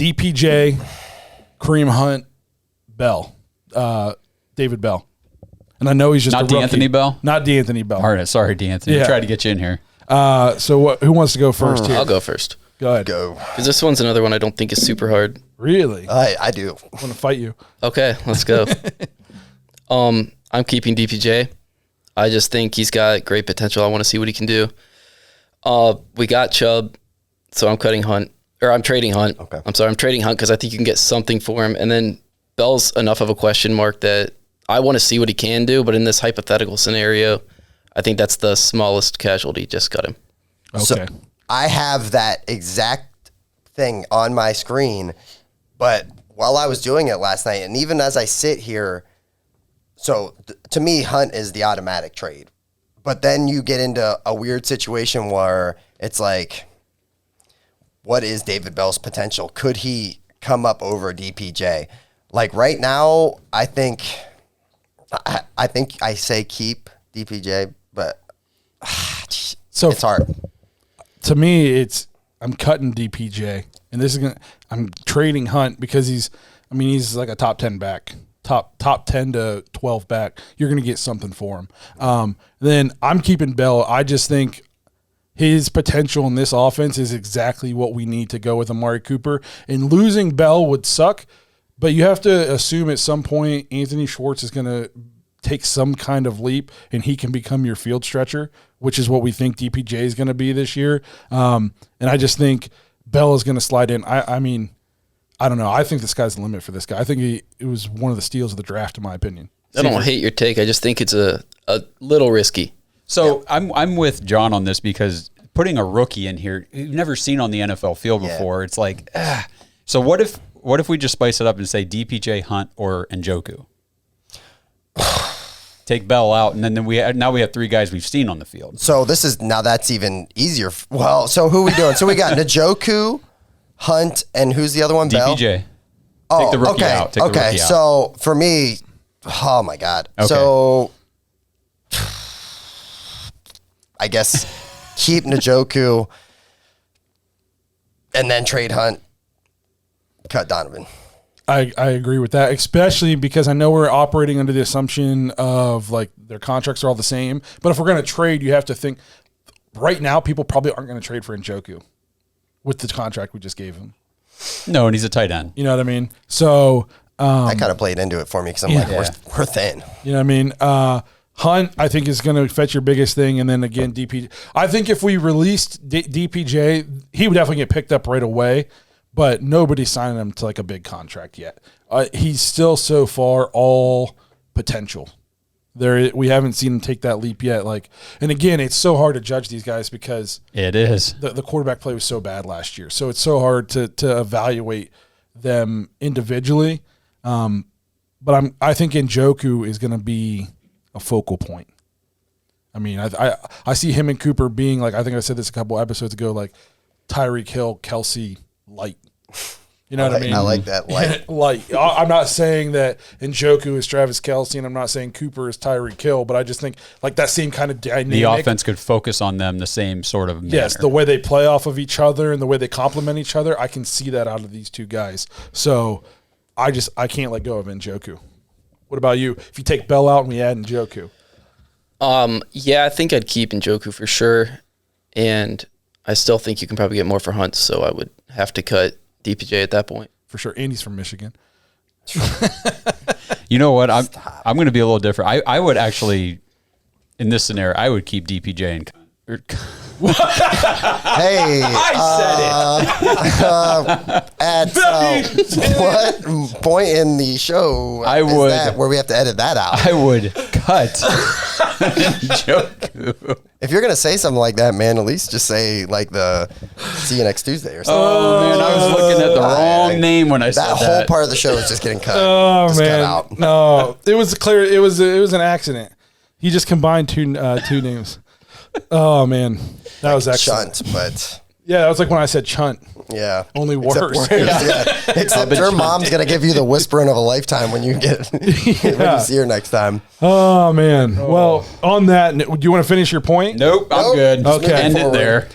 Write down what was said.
DPJ, Kareem Hunt, Bell, David Bell. And I know he's just not D'Anthony Bell? Not D'Anthony Bell. All right, sorry, D'Anthony. Yeah. I tried to get you in here. So who wants to go first here? I'll go first. Go ahead. Go. Because this one's another one I don't think is super hard. Really? I do. I want to fight you. Okay, let's go. I'm keeping DPJ. I just think he's got great potential. I want to see what he can do. We got Chubb, so I'm trading Hunt. Okay. I'm sorry, I'm trading Hunt because I think you can get something for him. And then Bell's enough of a question mark that I want to see what he can do, but in this hypothetical scenario, I think that's the smallest casualty. Just cut him. Okay. So I have that exact thing on my screen, but while I was doing it last night, and even as I sit here, so to me, Hunt is the automatic trade. But then you get into a weird situation where it's like, what is David Bell's potential? Could he come up over DPJ? Like right now, I think I say keep DPJ, but So it's hard. To me, I'm cutting DPJ, and I'm trading Hunt because he's like a top 10 back, top 10 to 12 back. You're going to get something for him. Then I'm keeping Bell. I just think his potential in this offense is exactly what we need to go with Amari Cooper. And losing Bell would suck, but you have to assume at some point Anthony Schwartz is going to take some kind of leap and he can become your field stretcher, which is what we think DPJ is going to be this year. And I just think Bell is going to slide in. I mean, I don't know. I think the sky's the limit for this guy. I think it was one of the steals of the draft, in my opinion. I don't hate your take. I just think it's a little risky. So I'm with John on this because putting a rookie in here, you've never seen on the NFL field before. It's like, So what if we just spice it up and say DPJ, Hunt, or Njoku? Take Bell out, and then now we have three guys we've seen on the field. So that's even easier. Well, so who are we doing? So we got Njoku, Hunt, and who's the other one? Bell? DPJ. Oh, Take the rookie out. Take the rookie out. So for me, oh my God. Okay. So I guess keep Njoku and then trade Hunt, cut Donovan. I agree with that, especially because I know we're operating under the assumption of like their contracts are all the same. But if we're going to trade, you have to think right now people probably aren't going to trade for Njoku with the contract we just gave him. No, and he's a tight end. You know what I mean? So that kind of played into it for me because I'm like, we're thin. You know what I mean? Hunt, I think, is going to fetch your biggest thing. And then again, DPJ. I think if we released DPJ, he would definitely get picked up right away. But nobody's signing him to like a big contract yet. He's still so far all potential. We haven't seen him take that leap yet. And again, it's so hard to judge these guys because it is the quarterback play was so bad last year. So it's so hard to evaluate them individually. But I think Njoku is going to be a focal point. I mean, I see him and Cooper being like, I think I said this a couple episodes ago, like Tyreek Hill, Kelsey, light. You know what I mean? I like that light. Light. I'm not saying that Njoku is Travis Kelce, and I'm not saying Cooper is Tyreek Hill, but I just think like that same kind of dynamic. The offense could focus on them the same sort of manner. Yes, the way they play off of each other and the way they complement each other, I can see that out of these two guys. So I can't let go of Njoku. What about you? If you take Bell out and we add Njoku? Yeah, I think I'd keep Njoku for sure, and I still think you can probably get more for Hunt, so I would have to cut DPJ at that point. For sure. Andy's from Michigan. You know what? I'm going to be a little different. I would actually, in this scenario, I would keep DPJ and Hey, I at what point in the show where we have to edit that out? I would cut Njoku. If you're gonna say something like that, man, at least just say like the "see you next Tuesday" or something. Oh man, I was looking at the wrong name when I said that. That whole part of the show is just getting cut. Oh just man, cut out. No, it was clear. It was an accident. He just combined two names. Oh man, that was excellent. Chunt, but yeah, that was like when I said chunt. Yeah, only worse. Except your mom's gonna give you the whispering of a lifetime when you get when you see her next time. Oh man. Well, on that, do you want to finish your point? Nope, I'm good. Okay, End it there.